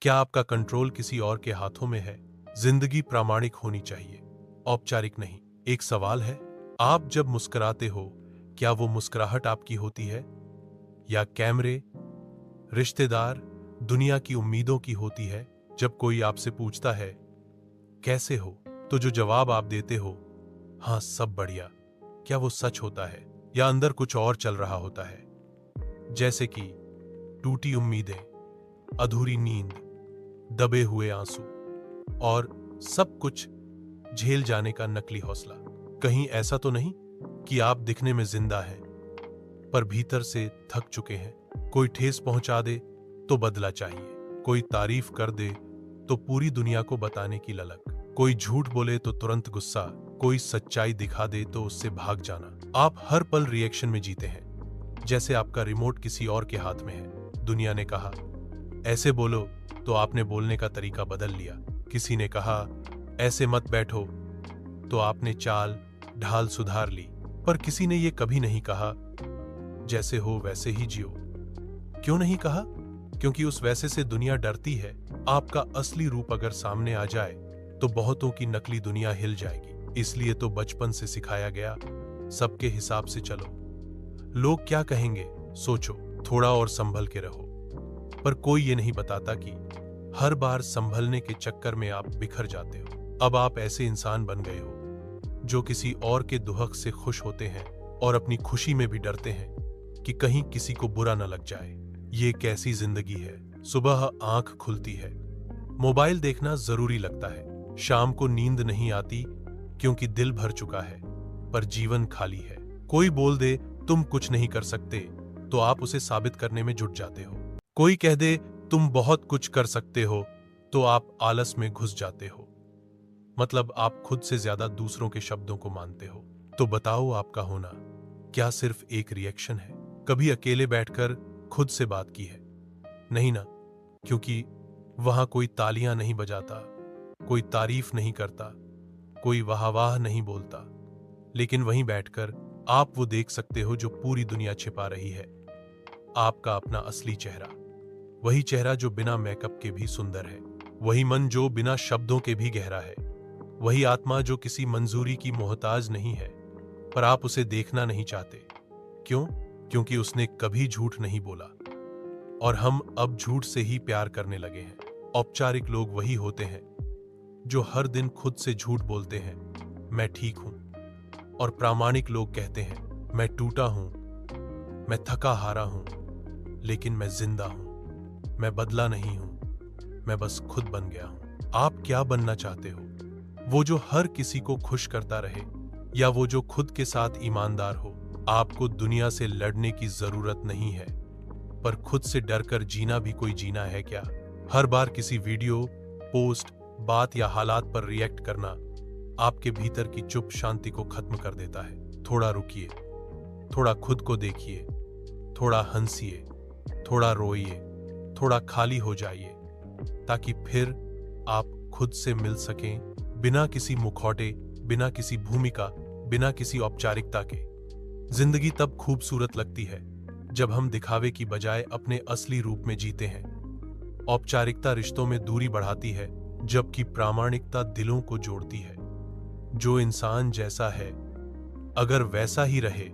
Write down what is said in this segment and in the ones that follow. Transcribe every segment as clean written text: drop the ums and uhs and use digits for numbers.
क्या आपका कंट्रोल किसी और के हाथों में है? जिंदगी प्रामाणिक होनी चाहिए, औपचारिक नहीं। एक सवाल है, आप जब मुस्कुराते हो, क्या वो मुस्कुराहट आपकी होती है या कैमरे, रिश्तेदार, दुनिया की उम्मीदों की होती है? जब कोई आपसे पूछता है कैसे हो, तो जो जवाब आप देते हो, हाँ सब बढ़िया, क्या वो सच होता है या अंदर कुछ और चल रहा होता है? जैसे कि टूटी उम्मीदें, अधूरी नींद, दबे हुए आंसू और सब कुछ झेल जाने का नकली हौसला। कहीं ऐसा तो नहीं कि आप दिखने में जिंदा हैं पर भीतर से थक चुके हैं? कोई ठेस पहुंचा दे तो बदला चाहिए, कोई तारीफ कर दे तो पूरी दुनिया को बताने की ललक, कोई झूठ बोले तो तुरंत गुस्सा, कोई सच्चाई दिखा दे तो उससे भाग जाना। आप हर पल रिएक्शन में जीते हैं, जैसे आपका रिमोट किसी और के हाथ में है। दुनिया ने कहा ऐसे बोलो तो आपने बोलने का तरीका बदल लिया। किसी ने कहा ऐसे मत बैठो तो आपने चाल ढाल सुधार ली। पर किसी ने यह कभी नहीं कहा जैसे हो वैसे ही जियो। क्यों नहीं कहा? क्योंकि उस वैसे से दुनिया डरती है। आपका असली रूप अगर सामने आ जाए तो बहुतों की नकली दुनिया हिल जाएगी। इसलिए तो बचपन से सिखाया गया, सबके हिसाब से चलो, लोग क्या कहेंगे सोचो, थोड़ा और संभल के रहो। पर कोई ये नहीं बताता कि हर बार संभलने के चक्कर में आप बिखर जाते हो। अब आप ऐसे इंसान बन गए हो जो किसी और के दुहक से खुश होते हैं और अपनी खुशी में भी डरते हैं कि कहीं किसी को बुरा न लग जाए। ये कैसी जिंदगी है? सुबह आंख खुलती है, मोबाइल देखना जरूरी लगता है, शाम को नींद नहीं आती क्योंकि दिल भर चुका है, पर जीवन खाली है। कोई बोल दे तुम कुछ नहीं कर सकते तो आप उसे साबित करने में जुट जाते हो। कोई कह दे तुम बहुत कुछ कर सकते हो तो आप आलस में घुस जाते हो। मतलब आप खुद से ज्यादा दूसरों के शब्दों को मानते हो। तो बताओ, आपका होना क्या सिर्फ एक रिएक्शन है? कभी अकेले बैठकर खुद से बात की है? नहीं ना, क्योंकि वहां कोई तालियां नहीं बजाता, कोई तारीफ नहीं करता, कोई वाह नहीं बोलता। लेकिन वहीं बैठकर आप वो देख सकते हो जो पूरी दुनिया छिपा रही है, आपका अपना असली चेहरा। वही चेहरा जो बिना मेकअप के भी सुंदर है, वही मन जो बिना शब्दों के भी गहरा है, वही आत्मा जो किसी मंजूरी की मोहताज नहीं है, पर आप उसे देखना नहीं चाहते। क्यों? क्योंकि उसने कभी झूठ नहीं बोला और हम अब झूठ से ही प्यार करने लगे हैं। औपचारिक लोग वही होते हैं जो हर दिन खुद से झूठ बोलते हैं, मैं ठीक हूं, और प्रामाणिक लोग कहते हैं मैं टूटा हूं, मैं थका हारा हूं, लेकिन मैं जिंदा हूं, मैं बदला नहीं हूं, मैं बस खुद बन गया हूं। आप क्या बनना चाहते हो? वो जो हर किसी को खुश करता रहे या वो जो खुद के साथ ईमानदार हो? आपको दुनिया से लड़ने की जरूरत नहीं है, पर खुद से डरकर जीना भी कोई जीना है क्या? हर बार किसी वीडियो, पोस्ट, बात या हालात पर रिएक्ट करना आपके भीतर की चुप शांति को खत्म कर देता है। थोड़ा रुकिए, थोड़ा खुद को देखिए, थोड़ा हंसिए, थोड़ा रोइए, थोड़ा खाली हो जाइए, ताकि फिर आप खुद से मिल सकें, बिना किसी मुखौटे, बिना किसी भूमिका, बिना किसी औपचारिकता के। जिंदगी तब खूबसूरत लगती है जब हम दिखावे की बजाय अपने असली रूप में जीते हैं। औपचारिकता रिश्तों में दूरी बढ़ाती है, जबकि प्रामाणिकता दिलों को जोड़ती है। जो इंसान जैसा है अगर वैसा ही रहे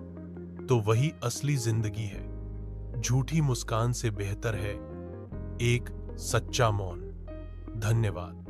तो वही असली जिंदगी है। झूठी मुस्कान से बेहतर है एक सच्चा मौन। धन्यवाद।